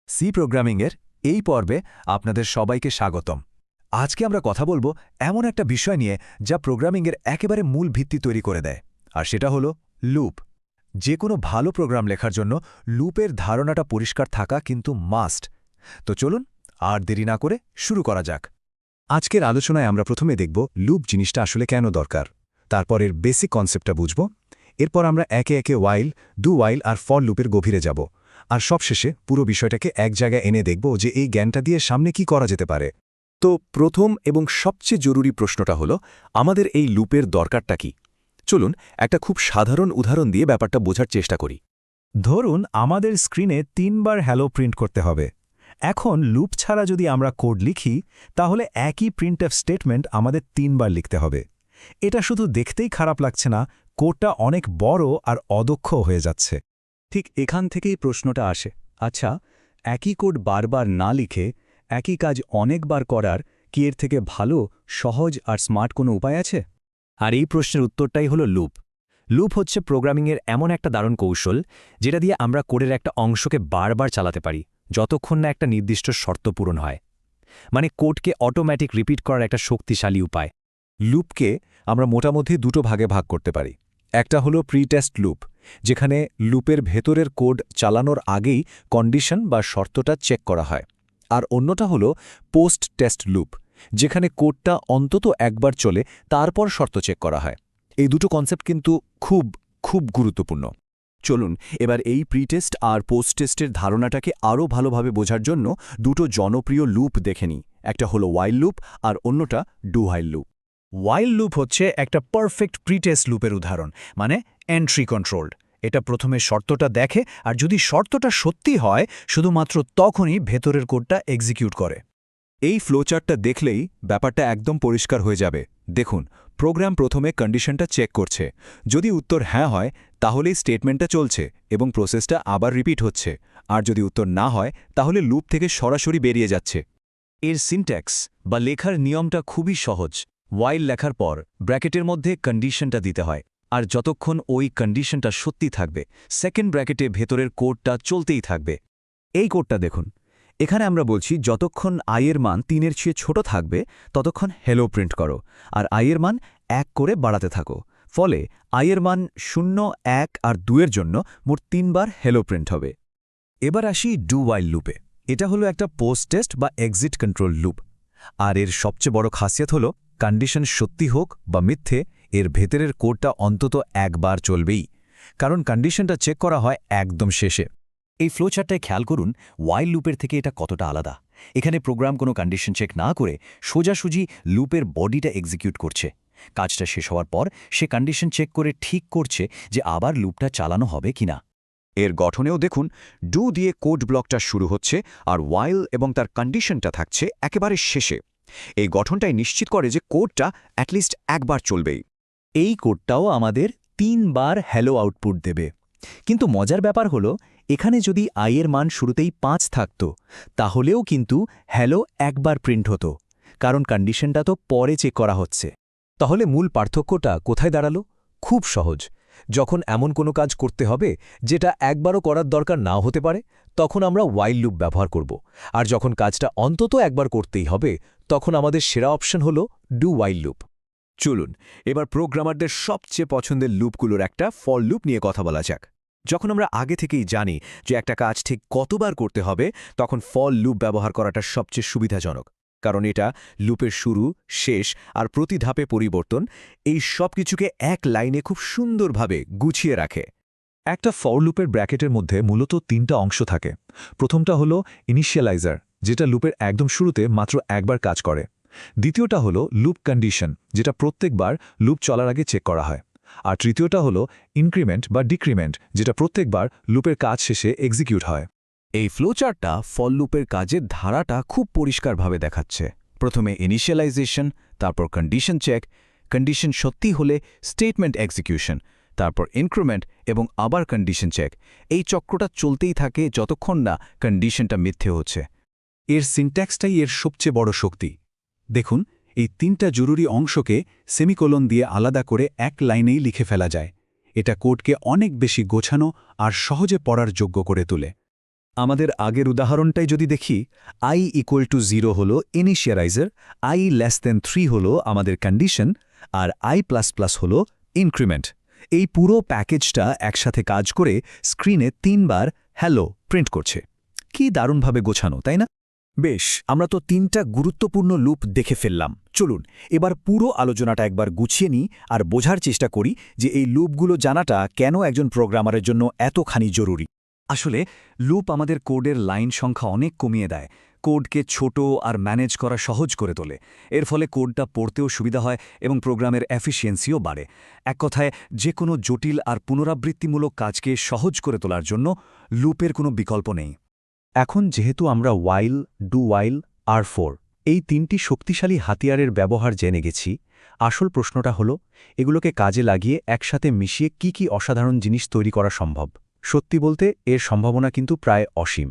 C প্রোগ্রামিংয়ের এই পর্বে আপনাদের সবাইকে স্বাগতম। আজকে আমরা কথা বলবো এমন একটা বিষয় নিয়ে যা প্রোগ্রামিংয়ের একেবারে মূল ভিত্তি তৈরি করে দেয়, আর সেটা হলো লুপ। যে কোনো ভালো প্রোগ্রাম লেখার জন্য লুপের ধারণাটা পরিষ্কার থাকা কিন্তু মাস্ট। তো চলুন আর দেরি না করে শুরু করা যাক। আজকের আলোচনায় আমরা প্রথমে দেখব লুপ জিনিসটা আসলে কেন দরকার, তারপর এর বেসিক কনসেপ্টটা বুঝব, এরপর আমরা একে একে ওয়াইল, ডু ওয়াইল আর ফর লুপের গভীরে যাব, আর সবশেষে পুরো বিষয়টাকে এক জায়গায় এনে দেখব যে এই জ্ঞানটা দিয়ে সামনে কি করা যেতে পারে। তো প্রথম এবং সবচেয়ে জরুরি প্রশ্নটা হলো, আমাদের এই লুপের দরকারটা কি? চলুন একটা খুব সাধারণ উদাহরণ দিয়ে ব্যাপারটা বোঝার চেষ্টা করি। ধরুন আমাদের স্ক্রিনে 3বার হ্যালো প্রিন্ট করতে হবে। এখন লুপ ছাড়া যদি আমরা কোড লিখি, তাহলে একই প্রিন্টএফ স্টেটমেন্ট আমাদের 3বার লিখতে হবে। এটা শুধু দেখতেই খারাপ লাগছে না, কোডটা অনেক বড় আর অদক্ষ হয়ে যাচ্ছে। ঠিক এখান থেকেই প্রশ্নটা আসে, আচ্ছা, একই কোড বারবার না লিখে একই কাজ অনেকবার করার কি এর থেকে ভালো, সহজ আর স্মার্ট কোনো উপায় আছে? আর এই প্রশ্নের উত্তরটাই হলো লুপ। লুপ হচ্ছে প্রোগ্রামিংয়ের এমন একটা দারুণ কৌশল, যেটা দিয়ে আমরা কোডের একটা অংশকে বারবার চালাতে পারি, যতক্ষণ না একটা নির্দিষ্ট শর্ত পূরণ হয়। মানে কোডকে অটোমেটিক রিপিট করার একটা শক্তিশালী উপায়। লুপকে আমরা মোটামুটি দুটো ভাগে ভাগ করতে পারি। একটা হলো প্রি টেস্ট লুপ, যেখানে লুপের ভেতরের কোড চালানোর আগেই কন্ডিশন বা শর্তটা চেক করা হয়। আর অন্যটা হলো পোস্ট টেস্ট লুপ, যেখানে কোডটা অন্তত একবার চলে তারপর শর্ত চেক করা হয়। এই দুটো কনসেপ্ট কিন্তু খুব খুব গুরুত্বপূর্ণ। চলুন এবার এই প্রিটেস্ট আর পোস্ট টেস্টের ধারণাটাকে আরও ভালোভাবে বোঝার জন্য দুটো জনপ্রিয় লুপ দেখে নিই। একটা হলো ওয়াইল লুপ আর অন্যটা do while loop. While loop হচ্ছে একটা পারফেক্ট প্রিটেস্ট লুপের উদাহরণ, মানে এন্ট্রি কন্ট্রোলড। এটা প্রথমে শর্তটা দেখে, আর যদি শর্তটা সত্যি হয়, শুধুমাত্র তখনই ভেতরের কোডটা এক্সিকিউট করে। এই ফ্লোচার্টটা দেখলেই ব্যাপারটা একদম পরিষ্কার হয়ে যাবে। দেখুন, প্রোগ্রাম প্রথমে কন্ডিশনটা চেক করছে। যদি উত্তর হ্যাঁ হয়, তাহলেই স্টেটমেন্টটা চলছে এবং প্রসেসটা আবার রিপিট হচ্ছে। আর যদি উত্তর না হয়, তাহলে লুপ থেকে সরাসরি বেরিয়ে যাচ্ছে। এর সিনট্যাক্স বা লেখার নিয়মটা খুবই সহজ। ওয়াইল লেখার পর ব্র্যাকেটের মধ্যে কন্ডিশনটা দিতে হয়, আর যতক্ষণ ওই কন্ডিশনটা সত্যি থাকবে, সেকেন্ড ব্র্যাকেটে ভেতরের কোডটা চলতেই থাকবে। এই কোডটা দেখুন, এখানে আমরা বলছি যতক্ষণ আইয়ের মান 3-এর চেয়ে ছোট থাকবে ততক্ষণ হ্যালো প্রিন্ট করো, আর আইয়ের মান 1 করে বাড়াতে থাকো। ফলে আইয়ের মান 0, 1 আর 2-এর জন্য মোট 3বার হ্যালো প্রিন্ট হবে। এবার আসি ডু ওয়াইল লুপে। এটা হলো একটা পোস্ট টেস্ট বা এক্সিট কন্ট্রোল লুপ। আর এর সবচেয়ে বড় খাসিয়ত হলো, কন্ডিশন সত্যি হোক বা মিথ্যে, এর ভেতরের কোডটা অন্তত একবার চলবেই, কারণ কন্ডিশনটা চেক করা হয় একদম শেষে। এই ফ্লোচার্টটায় খেয়াল করুন ওয়াইল লুপের থেকে এটা কতটা আলাদা। এখানে প্রোগ্রাম কোনো কন্ডিশন চেক না করে সোজাসুজি লুপের বডিটা এক্সিকিউট করছে। কাজটা শেষ হওয়ার পর সে কন্ডিশন চেক করে ঠিক করছে যে আবার লুপটা চালানো হবে কিনা। এর গঠনেও দেখুন, ডু দিয়ে কোড ব্লকটা শুরু হচ্ছে আর ওয়াইল এবং তার কন্ডিশনটা থাকছে একেবারে শেষে। এই গঠনটাই নিশ্চিত করে যে কোডটা অ্যাটলিস্ট একবার চলবেই। এই কোডটাও আমাদের 3বার হ্যালো আউটপুট দেবে। কিন্তু মজার ব্যাপার হলো, এখানে যদি আইয়ের মান শুরুতেই 5 থাকত, তাহলেও কিন্তু হ্যালো একবার প্রিন্ট হতো, কারণ কন্ডিশনটা তো পরে চেক করা হচ্ছে। তাহলে মূল পার্থক্যটা কোথায় দাঁড়ালো? খুব সহজ। যখন এমন কোনো কাজ করতে হবে যেটা একবারও করার দরকার নাও হতে পারে, তখন আমরা ওয়াইল লুপ ব্যবহার করব। আর যখন কাজটা অন্তত একবার করতেই হবে, তখন আমাদের সেরা অপশন হলো ডু ওয়াইল লুপ। চলুন এবার প্রোগ্রামারদের সবচেয়ে পছন্দের লুপগুলোর একটা ফর লুপ নিয়ে কথা বলা যাক। যখন আমরা আগে থেকেই জানি যে একটা কাজ ঠিক কতবার করতে হবে, তখন ফর লুপ ব্যবহার করাটা সবচেয়ে সুবিধাজনক, কারণ এটা লুপের শুরু, শেষ আর প্রতি ধাপে পরিবর্তন এই সব কিছুকে এক লাইনে খুব সুন্দরভাবে গুছিয়ে রাখে। একটা ফর লুপের ব্র্যাকেটের মধ্যে মূলত 3টা অংশ থাকে। প্রথমটা হলো ইনিশিয়ালাইজার, যেটা লুপের একদম শুরুতে মাত্র একবার কাজ করে। দ্বিতীয়টা হলো লুপ কন্ডিশন, যেটা প্রত্যেকবার লুপ চলার আগে চেক করা হয়। আর তৃতীয়টা হলো ইনক্রিমেন্ট বা ডিক্রিমেন্ট, যেটা প্রত্যেকবার লুপের কাজ শেষে এক্সিকিউট হয়। এই ফ্লোচার্টটা ফর লুপের কাজের ধারাটা খুব পরিষ্কারভাবে দেখাচ্ছে। প্রথমে ইনিশিয়ালাইজেশন, তারপর কন্ডিশন চেক, কন্ডিশন সত্যি হলে স্টেটমেন্ট এক্সিকিউশন, তারপর ইনক্রিমেন্ট এবং আবার কন্ডিশন চেক। এই চক্রটা চলতেই থাকে যতক্ষণ না কন্ডিশনটা মিথ্যে হচ্ছে। এর সিনট্যাক্সটাই এর সবচেয়ে বড় শক্তি। দেখুন, এই 3টা জরুরি অংশকে সেমিকোলন দিয়ে আলাদা করে এক লাইনেই লিখে ফেলা যায়। এটা কোডকে অনেক বেশি গোছানো আর সহজে পড়ার যোগ্য করে তোলে। আমাদের আগের উদাহরণটাই যদি দেখি I = 0 হল ইনিশিয়ালাইজার, I < 3 হল আমাদের কন্ডিশন, আর I++ হল ইনক্রিমেন্ট। এই পুরো প্যাকেজটা একসাথে কাজ করে স্ক্রিনে 3 বার হ্যালো প্রিন্ট করছে। কি দারুণভাবে গোছানো, তাই না? বেশ, আমরা তো 3টা গুরুত্বপূর্ণ লুপ দেখে ফেললাম। চলুন এবার পুরো আলোচনাটা একবার গুছিয়ে নিই আর বোঝার চেষ্টা করি যে এই লুপগুলো জানাটা কেন একজন প্রোগ্রামারের জন্য এতখানি জরুরি। আসলে লুপ আমাদের কোডের লাইন সংখ্যা অনেক কমিয়ে দেয়, কোডকে ছোট আর ম্যানেজ করা সহজ করে তোলে। এর ফলে কোডটা পড়তেও সুবিধা হয় এবং প্রোগ্রামের এফিসিয়েন্সিও বাড়ে। এক কথায়, যে কোনো জটিল আর পুনরাবৃত্তিমূলক কাজকে সহজ করে তোলার জন্য লুপের কোনো বিকল্প নেই। এখন যেহেতু আমরা while, do while, R for এই 3টি শক্তিশালী হাতিয়ারের ব্যবহার জেনে গেছি, আসল প্রশ্নটা হলো এগুলোকে কাজে লাগিয়ে একসাথে মিশিয়ে কি অসাধারণ জিনিস তৈরি করা সম্ভব। সত্যি বলতে এর সম্ভাবনা কিন্তু প্রায় অসীম।